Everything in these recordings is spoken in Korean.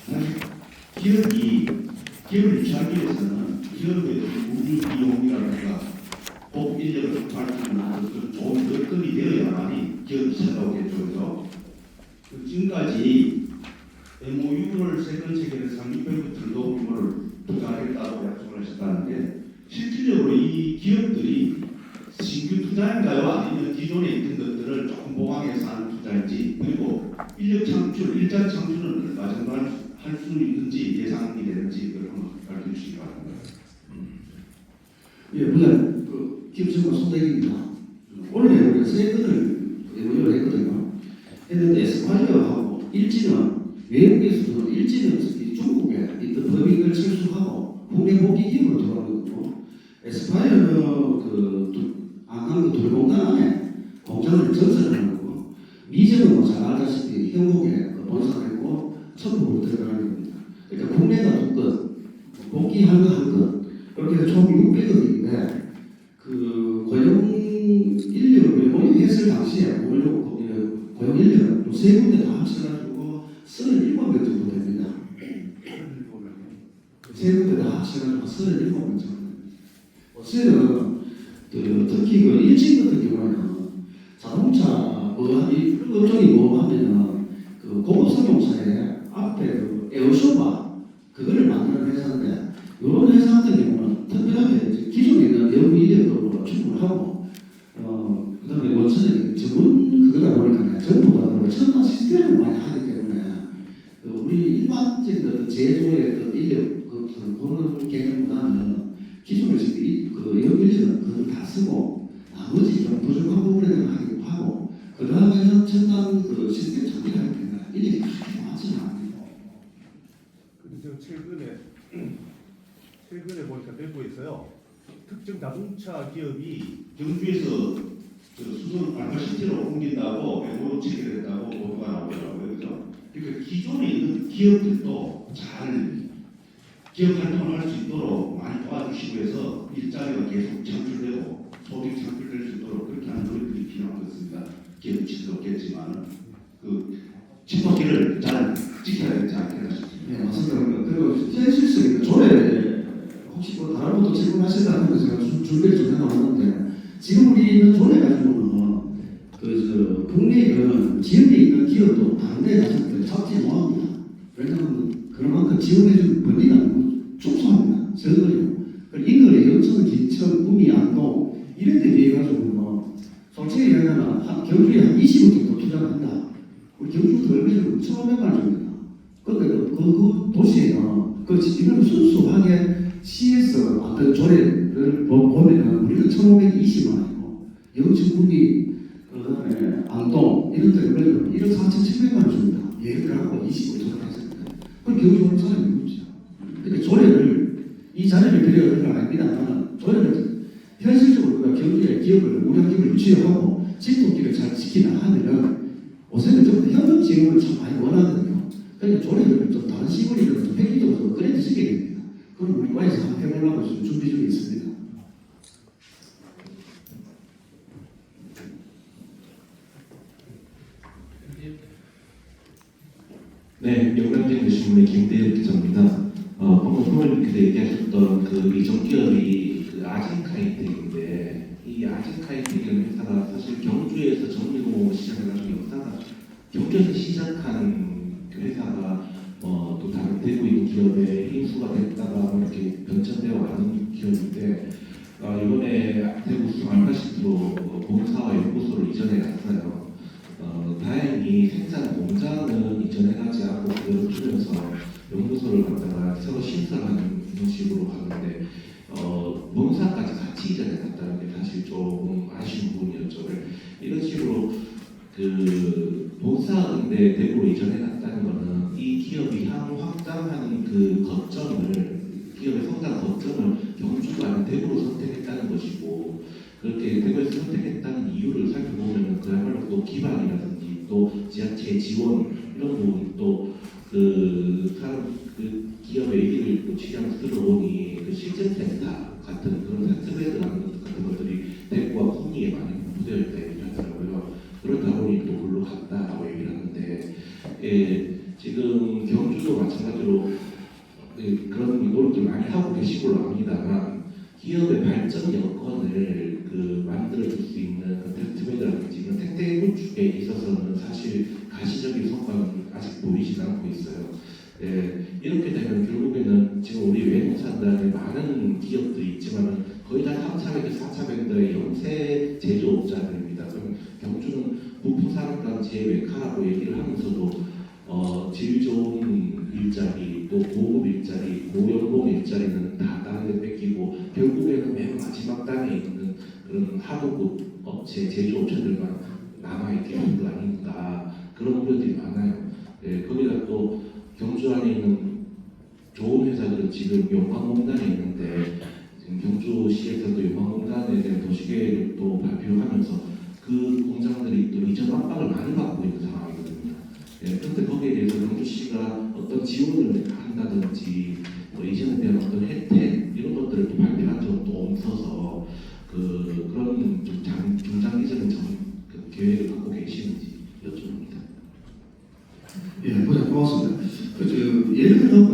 사실 기업을 유치하기 위해서는 기업의 우리 비용이라든가 복 인력을 확보할 수 있는 것은 좋은 여건이 되어야만이 기업이 살아오겠죠. 그래서 지금까지 MOU를 세건 체결해서 600억 정도 규모를 투자하겠다고 약속을 하셨다는데 실질적으로 이 기업들이 신규 투자인가요? 아니면 기존에 있던 것들을 조금 보강해서 하는 투자인지, 그리고 인력 창출, 일자리 창출은 얼마 정도 할 수 있는지 예상이 되는지 그걸 한번 밝혀주시기 바랍니다. 예, 물론 김승호 소장입니다. 원래 우리가 세 건을 MOU를 했거든요. 했는데 에스파이어하고 일지는 외국에서도 일지는 특히 중국에 있던 법인을 철수하고 국내 복귀 기업으로 돌아가거든요. 에스파이어는 안강 돌공단 안에 공장을 전설하는 거고, 미제는 뭐 잘 알다시피 형국에 본사가 있고 천국으로 들어가는 겁니다. 그러니까 국내가 두 건, 복귀한 거 한 건, 그렇게 해서 총 600억인데 고용 인력을 모의했을 당시에 고용 인력은 세 군데 다 합쳐가지고 37명 정도 됩니다. 세 군데 다 합쳐가지고 37명 정도 됩니다. 저는 특히 일진 같은 경우에는 자동차 업종이 뭐 하면은 고급 승용차에 앞에 에어쇼바 그거를 만드는 회사인데, 이런 회사 같은 경우는 특별하게 기존에 있는 외부 인력으로 충분을 하고, 그다음에 원천에 전문 그거다 보니까 전부 다 첨단 시스템을 많이 하기 때문에 우리 일반적인 어떤 제조의 어떤 인력 그런 개념보다는 기존에 외부 인력은 그걸 다 쓰고 나머지 좀 부족한 부분에 하기도 하고, 그 다음에는 첨단 시스템 장비를 하기 때문에 인력이 그렇게 많지는 않아요. 그래서 최근에 보니까 내부에서요, 특정 자동차 기업이 경주에서 수소 알파시티로 옮긴다고 MOU 체결했다고 보도가 나오더라고요. 그죠? 그러니까 기존에 있는 기업들도 잘 기업 활동을 할 수 있도록 많이 도와주시고 해서 일자리가 계속 창출되고 소득 창출될 수 있도록 그렇게 하는 노력들이 필요한 것 같습니다. 기업 지도겠지만 집합기를 잘 지켜야 되지 않겠나 싶습니다. 네, 맞습니다. 그리고 현실성이 조례 혹시 다른 것도 질문하실까 하면 제가 준비를 좀 해놨는데, 지금 우리는 조례 가지고는 국내에 있는 지역에 있는 기업도 다른 데 가서 잡지 못합니다. 왜냐하면 그만큼 지원해주는 범위가 너무 축소합니다. 저거요. 인근의 영천, 기천, 구미, 안동 이런 데 비해 가지고 솔직히 얘기하면 경주에 한 20억 정도 투자를 한다. 우리 경주도 얼마 전에 1,500만 원 정도다. 근데 그 도시에는 이거는 순수하게 시에서 어떤 조례를 보면 우리는 1,520만 원이고, 영천, 구미, 그다음에 안동 이런 데는 1억 4,700만 원 줍니다. 예를 하고 20억 투자했습니다. 그럼 경주 오는 사람이 누구죠? 근데 조례를 이 자리를 빌려야 되는 건 아닙니다만, 조례를 현실적으로 우리가 경주의 기업을 우리 기업을 유치하고 집도기를 잘 지키나 하면은 요새는 좀 현금 지원을 참 많이 원하거든요. 그러니까 조례를 좀 다른 시골이든 좀 획기적으로 그래도 쓰게 됩니다. 그럼 우리 과에서 한번 해보려고 지금 준비 중에 있습니다. 네, 영남대학교 신문의 김대엽 기자입니다. 방금 소장님께서 얘기하셨던 이전 기업이 아진카이텍인데, 이 아진카이텍이라는 회사가 사실 경주에서 정밀공업을 시작해가지고 역사가 경주에서 시작한 그 회사가 또 다른 대구 있는 기업에 인수가 됐다가 이렇게 변천되어 가는 기업인데, 이번에 대구 수성 알파시티로 본사와 연구소를 이전해 갔어요. 다행히 생산 공장은 이전해가지 않고 그대로 두면서 연구소를 갖다가 새로 신설하는 방식으로 가는데, 본사까지 같이 이전해 갔다는 게 사실 조금 아쉬운 부분이었죠. 이런 식으로 본사인데 대구로 이전해 갔다는 거는 이 기업이 향후 확장하는 기업의 성장 거점을 경주가 아닌 대구로 선택했다는 것이고, 그렇게 대구에서 선택했다는 이유를 살펴보면 그야말로 또 기반이라든지 또 지자체 지원 이런 부분이 또 기업의 얘기를 또 취재하면서 들어보니 실증센터 같은 그런 센스베드 같은 것들이 대구와 풍리에 많이 분포되어 있다 얘기를 하더라고요. 그러다 보니 또 글로 갔다라고 얘기를 하는데, 지금 경주도 마찬가지로 그런 노력을 많이 하고 계신 걸로 압니다만 기업의 발전 여건을 만들어줄 수 있는 테스트베드라든지 이런 생태 구축에 있어서는 사실 가시적인 성과는 아직 보이지 않고 있어요. 이렇게 되면 결국에는 지금 우리 외국산단에 많은 기업들이 있지만은 거의 다 3차 밴드, 4차 밴드의 영세 제조업자들입니다. 그럼 경주는 부품 산업단지의 메카라고 얘기를 하면서도 질 좋은 일자리, 또 고급 일자리, 고연봉 일자리는 다 다른 데 뺏기고 결국에는 맨 마지막 단에 있는 그런 하도급 업체, 제조업체들만 남아있게 한 거 아닌가 그런 우려들이 많아요. 거기다 또 경주 안에 있는 좋은 회사들은 지금 용광공단에 있는데 지금 경주시에서도 용광공단에 대한 도시계획을 또 발표하면서 그 공장들이 또 이전 압박을 많이 받고 있는 상황이거든요. 그런데 거기에 대해서 경주시가 어떤 지원을 한다든지 또 이전에 대한 어떤 혜택 이런 것들을 또 발표한 적은 또 없어서 그런 좀 중장기적인 계획을 갖고 계시는지 여쭤봅니다. 예, 고맙습니다. 예를 들어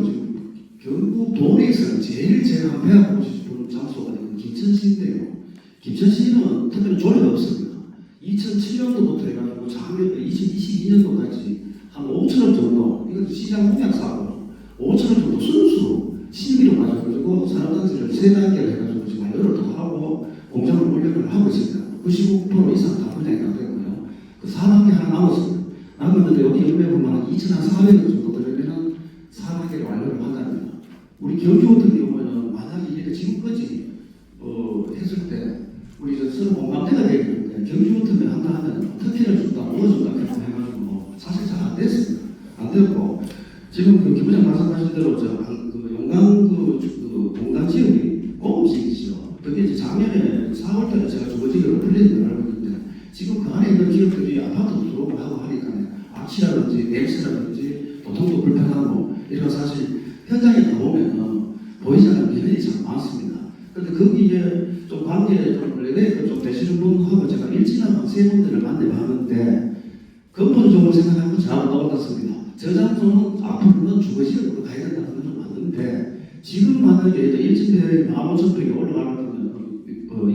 경북 도내에서는 제가 배워보고 싶은 장소가 김천시인데요. 김천시는 특별히 조례가 없습니다. 2007년도부터 해가지고 작년 2022년도까지 한 5천억 정도, 이건 시장 공약 사고 5천억 정도 순수 신비로 가지고 산업단지를 3단계를 해가지고 지금 완료를 다 하고 공장을 운영을 하고 있습니다. 99% 이상 다 분양이 다 되고요. 그 4단계 하나 남았습니다. 남았는데 여기 연매 보면 한 2,400원 정도 들으면 4단계를 완료를 한답니다. 우리 경주 같은 경우는 만약에 이렇게 지금까지 했을 때 우리 서로 공감대가 되어 있는데 경주 같은 한다 하면 특혜를 준다, 뭐 준다 이렇게 해가지고 사실 잘 안 됐습니다. 안 됐고 지금 김 부장 말씀하신 대로 용강 공단 지역이 공업지이죠. 그게 이제 작년에 4월달에 제가 주거지역으로 풀리는 걸 알고 있는데 지금 그 안에 있는 기업들이 아파트도 들어오고 하고 하니까 악취라든지 냄새라든지 교통도 불편하고 이런 사실 현장에 가보면 보이지 않는 비밀이 참 많습니다. 그런데 거기에 좀 관계 좀 레벨을 좀 되시는 분하고 제가 일진한 세 분들을 만나봤는데 근본적으로 생각하면 저하고 똑같습니다. 저 장소는 앞으로는 주거지역으로 가야 된다는 건 좀 맞는데 지금 만약에 일진대에 15,000평이 올라가려면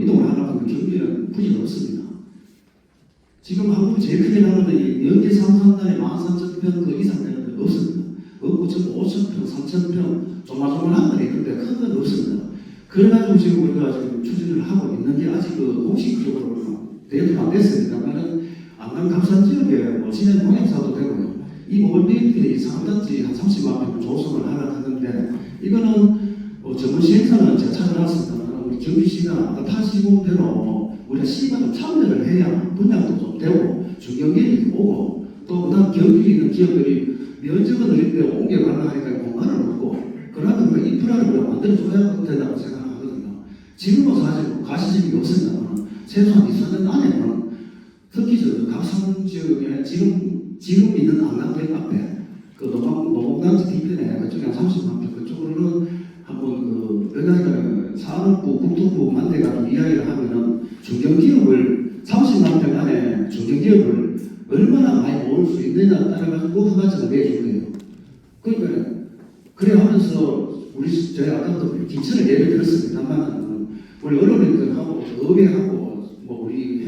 이동을 하려면 경비는 부진 없습니다. 지금 한국이 제일 크게 나오는 연계 상상단에 13,000평 그 이상 되는 데 없습니다. 없고 전부 5,000평, 3,000평 조마조마한 건 있는데 큰 건 없습니다. 그래가지고 지금 우리가 지금 추진을 하고 있는 게 아직 공식적으로 대여가 안 됐습니다만은 안강 감산 지역에 진행 동행사도 되고요. 이 모빌리티 상단지 한 30만 평 조성을 하려 하는데 이거는 전문 시행사는 제가 찾아놨습니다만 우리 경기시가 아까 타시고 대로 우리가 시가 좀 참여를 해야 분양도 좀 되고 중견기업이 오고 또 그다음 경기에 있는 기업들이 면적은 늘린데 옮겨가려 하니까 공간을 얻고 그러면 그 인프라를 우리가 만들어줘야 된다고 생각하거든요. 지금은 사실 가시집이 없습니다만 최소한 2, 4년 안에는 특히 각성 지역에 지금 있는 안강댐 앞에 그 노동단지 뒤편에 그쪽에 한 30만 평 그쪽으로는 한번 여기가 산업부, 국토부 만대가 이야기를 하면은 중견기업을 30만 평 안에 중견기업을 얼마나 많이 모을 수 있느냐에 따라가지고 허가증을 내주는 거예요. 그러니까 그래 하면서 저희 아까도 김천을 예를 들었습니다만 우리 언론인들하고 의회하고 우리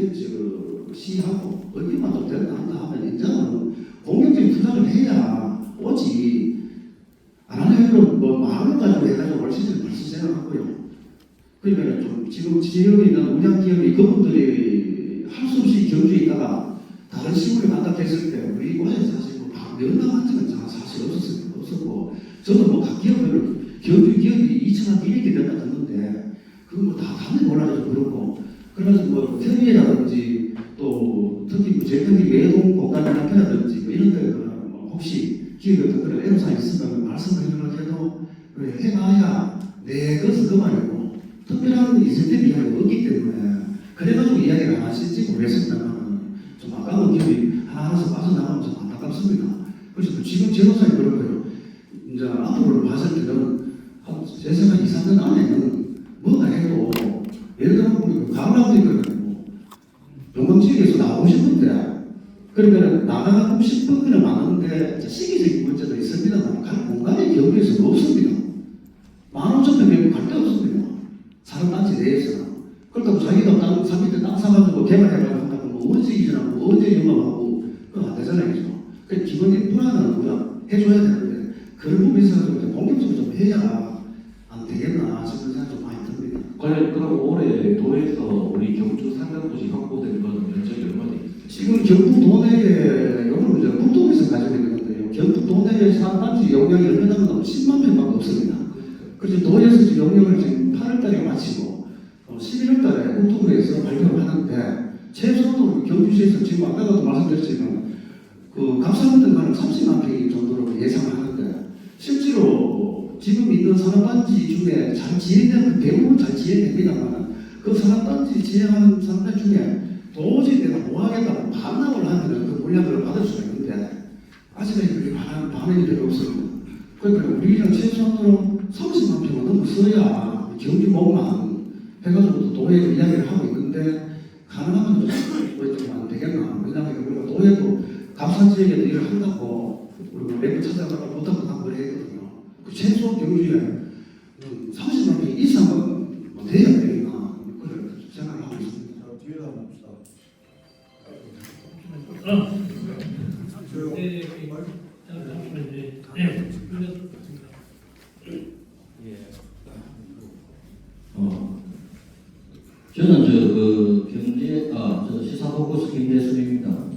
시하고 어디만 좀 된다 한다 하면 이제는 공격적인 투자를 해야 오지 안 하려면 마음을 가지고 해가지고 올 시즌을 벌써 생각하고요. 그러니까 좀 지금 지역에 있는 운영기업이 그분들이 할 수 없이 경주에 있다가 다른 시골에 간다 했을 때 우리 원래 사실 면담한 적은 사실 없었고 저도 각 기업을 경주 기업이 2,200개 된다 했는데 그건 다 다음에 몰라서 그렇고 그래서 태비라든지 또 특히 제평기 외동 공단이나 편이라든지 이런 데 혹시 기업이 어떤 그런 애로사항이 있으면 말씀을 해주려고 해도 해봐야 내 것은 그만이고 특별한 인센티브 이야기가 없기 때문에 그래가지고 이야기를 안 하실지 모르겠습니다만 좀 아까운 기업이 하나하나씩 빠져나가면 좀 안타깝습니다. 그래서 지금 제도사에 그렇고요. 이제 앞으로 봤을 때는 제 생각 2, 3년 안에는 뭐가 해도 예를 들어 우리 가을나무도 있거든요. 용광지역에서 나오고 싶은데 그러니까 나가고 싶은 건 많은데 시기적인 문제도 있습니다만 갈 공간이 기본 인프라는 우리가 해줘야 되는데 그런 부분에서 좀 공격적으로 좀 해야 안 되겠나 싶은 생각 좀 많이 듭니다. 그럼 올해 도에서 우리 경주 상강도시 확보된 건 면적이 얼마 돼 있어요? 지금 경북 도내에 요거는 이제 국토부에서 가지고 있는 건데요. 경북 도내에 산단지 용량이 얼마나 되면 10만 평밖에 없습니다. 그래서 도에서 지금 용량을 지금 8월달에 마치고 11월달에 국토부에서 발표를 하는데 최소한으로 경주시에서 지금 아까도 말씀드렸지만 그 갑사분들 가는 30만 평 정도로 예상을 하는데 실제로 지금 있는 산업단지 중에 잘 진행되는 대부분 잘 진행됩니다만 그 산업단지 진행하는 산업단지 중에 도저히 내가 못하겠다고 반납을 하면 그 물량을 받을 수가 있는데 아직까지 그렇게 반응이 별로 없습니다. 그러니까 우리는 최소한으로 30만 평은 넘었어야 경기 목만 해가지고 도에 이야기를 하고 있는데 가능하면 좀안 되겠나. 왜냐하면 우리가 도에도 감사 지역에도 일을 한다고 우리가 매번 찾아가다 못하고 한번 했거든요. 그 최소 경주에 30만 평 이상은 돼야 되겠나. 그걸 생각을 하고 있습니다. 자, 뒤에다 한번 봅시다. 저는 저 시사보고서 김대순입니다.